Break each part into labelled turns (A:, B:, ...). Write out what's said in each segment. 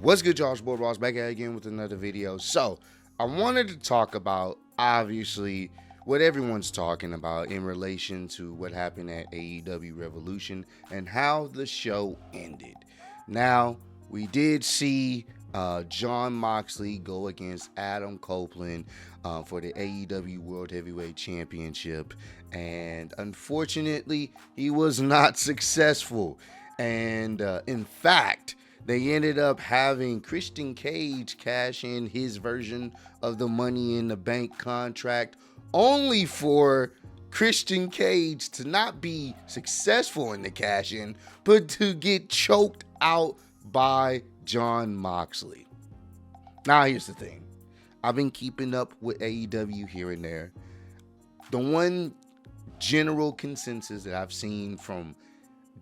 A: What's good, Josh Boy Ross, back at it again with another video. So, I wanted to talk about, obviously, what everyone's talking about in relation to what happened at AEW Revolution and how the show ended. Now, we did see Jon Moxley go against Adam Copeland for the AEW World Heavyweight Championship, and unfortunately, he was not successful. And in fact, they ended up having Christian Cage cash in his version of the Money in the Bank contract, only for Christian Cage to not be successful in the cash in, but to get choked out by Jon Moxley. Now, here's the thing. I've been keeping up with AEW here and there. The one general consensus that I've seen from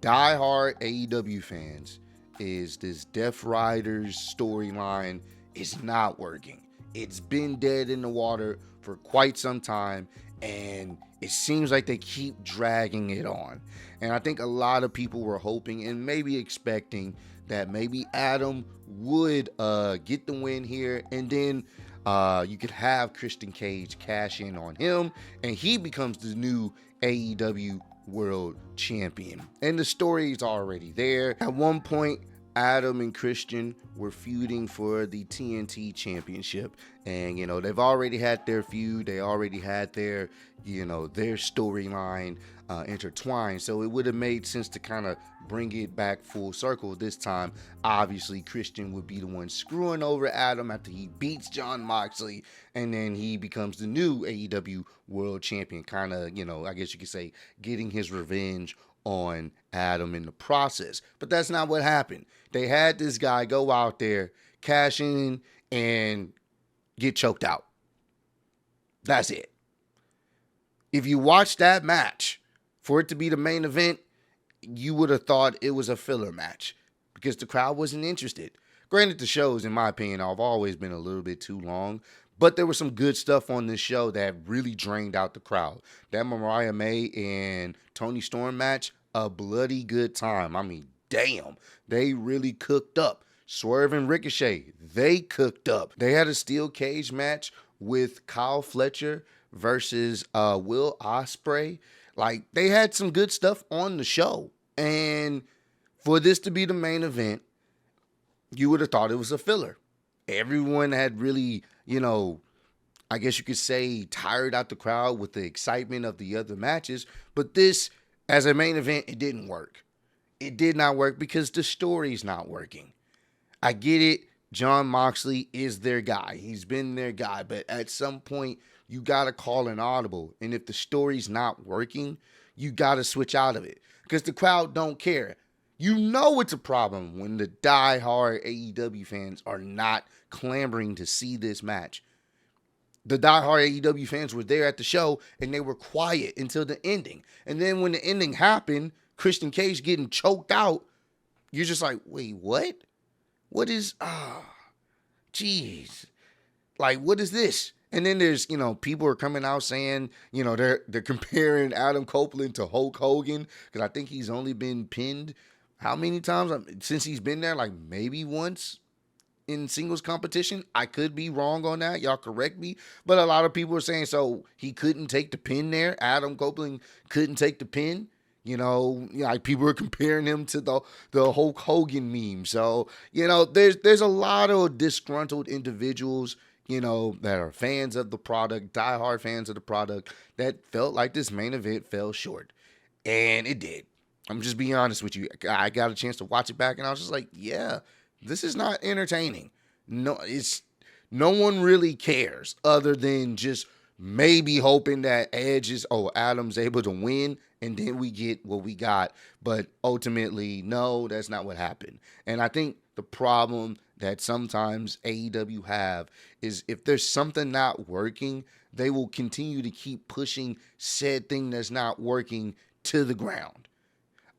A: diehard AEW fans is this Death Riders storyline is not working. It's been dead in the water for quite some time, and it seems like they keep dragging it on. And I think a lot of people were hoping and maybe expecting that maybe Adam would get the win here, and then you could have Christian Cage cash in on him, and he becomes the new AEW World Champion. And the story is already there. At one point, Adam and Christian were feuding for the TNT Championship, and they've already had their feud. They already had their their storyline intertwined, so it would have made sense to kind of bring it back full circle this time. Obviously, Christian would be the one screwing over Adam after he beats Jon Moxley, and then he becomes the new AEW World Champion, kind of I guess you could say getting his revenge on Adam in the process. But that's not what happened. They had this guy go out there, cash in, and get choked out. That's it. If you watch that match, for it to be the main event, you would have thought it was a filler match because the crowd wasn't interested. Granted, the shows, in my opinion, have always been a little bit too long, but there was some good stuff on this show that really drained out the crowd. That Mariah May and Toni Storm match, a bloody good time. I mean, damn, they really cooked up. Swerve and Ricochet, they cooked up. They had a steel cage match with Kyle Fletcher versus Will Ospreay. Like, they had some good stuff on the show. And for this to be the main event, you would have thought it was a filler. Everyone had really, I guess you could say, tired out the crowd with the excitement of the other matches. But this, as a main event, it didn't work. It did not work because the story's not working. I get it. Jon Moxley is their guy. He's been their guy. But at some point, you got to call an audible. And if the story's not working, you got to switch out of it. Because the crowd don't care. You know it's a problem when the diehard AEW fans are not clamoring to see this match. The diehard AEW fans were there at the show, and they were quiet until the ending. And then when the ending happened, Christian Cage getting choked out, you're just like, wait, what? What is, jeez. Like, what is this? And then there's, people are coming out saying, they're comparing Adam Copeland to Hulk Hogan, because I think he's only been pinned how many times since he's been there? Like maybe once in singles competition. I could be wrong on that. Y'all correct me. But a lot of people are saying, so he couldn't take the pin there. Adam Copeland couldn't take the pin. Like people are comparing him to the Hulk Hogan meme. So, there's a lot of disgruntled individuals, that are fans of the product, diehard fans of the product, that felt like this main event fell short. And it did. I'm just being honest with you. I got a chance to watch it back, and I was just like, yeah, this is not entertaining. No one really cares other than just maybe hoping that Adam's able to win, and then we get what we got. But ultimately, no, that's not what happened. And I think the problem that sometimes AEW have is if there's something not working, they will continue to keep pushing said thing that's not working to the ground.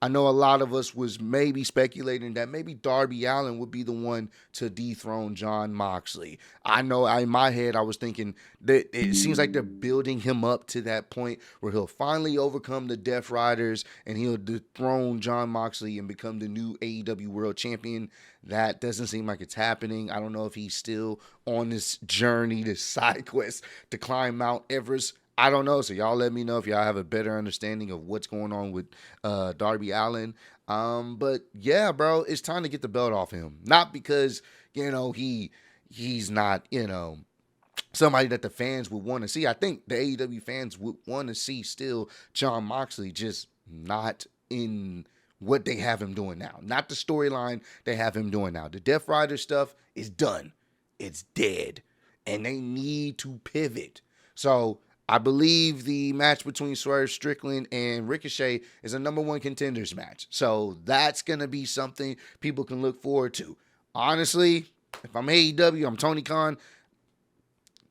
A: I know a lot of us was maybe speculating that maybe Darby Allin would be the one to dethrone Jon Moxley. I know in my head I was thinking that it seems like they're building him up to that point where he'll finally overcome the Death Riders and he'll dethrone Jon Moxley and become the new AEW World Champion. That doesn't seem like it's happening. I don't know if he's still on this journey, this side quest to climb Mount Everest. I don't know. So y'all let me know if y'all have a better understanding of what's going on with Darby Allin. But yeah, bro, it's time to get the belt off him. Not because, he's not, somebody that the fans would want to see. I think the AEW fans would want to see still Jon Moxley, just not in what they have him doing now. Not the storyline they have him doing now. The Death Rider stuff is done. It's dead. And they need to pivot. So I believe the match between Swerve Strickland and Ricochet is a #1 contenders match. So that's going to be something people can look forward to. Honestly, if I'm AEW, I'm Tony Khan,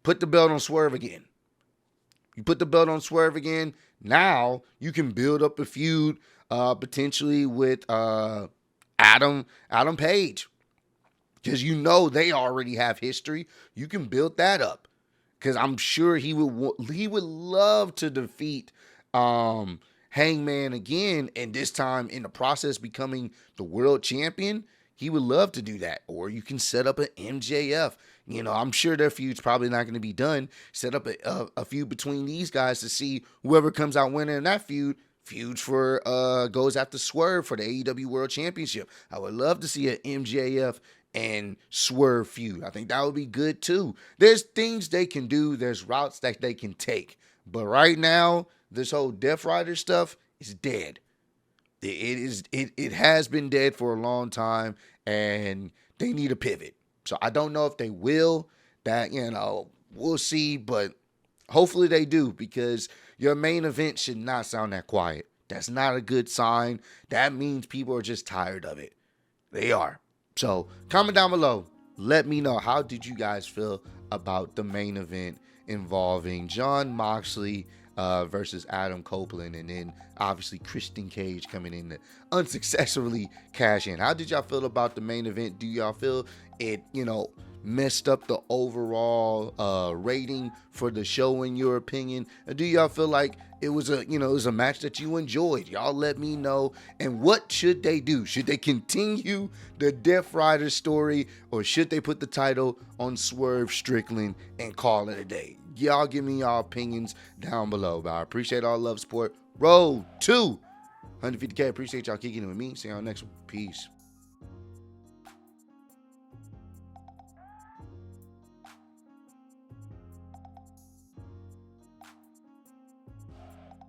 A: put the belt on Swerve again. You put the belt on Swerve again, now you can build up a feud potentially with Adam Page. Because they already have history. You can build that up. Because I'm sure he would love to defeat Hangman again, and this time in the process becoming the world champion. He would love to do that. Or you can set up an MJF. I'm sure their feud's probably not going to be done. Set up a feud between these guys to see whoever comes out winning in that feud. Feuds for goes after Swerve for the AEW World Championship. I would love to see an MJF and Swerve feud. I think that would be good too. There's things they can do. There's routes that they can take. But right now, this whole Death Rider stuff is dead. It has been dead for a long time, and they need a pivot. So I don't know if they will. That, we'll see, but hopefully they do, because your main event should not sound that quiet. That's not a good sign. That means people are just tired of it. They are. So comment down below. Let me know, how did you guys feel about the main event involving Jon Moxley versus Adam Copeland, and then obviously Christian Cage coming in to unsuccessfully cash in? How did y'all feel about the main event? Do y'all feel it, messed up the overall rating for the show in your opinion? Or do y'all feel like it was a match that you enjoyed? Y'all let me know. And what should they do? Should they continue the Death Rider story, or should they put the title on Swerve Strickland and call it a day? Y'all give me y'all opinions down below. But I appreciate all love, support. Road to 150K. Appreciate y'all kicking it with me. See y'all next one. Peace.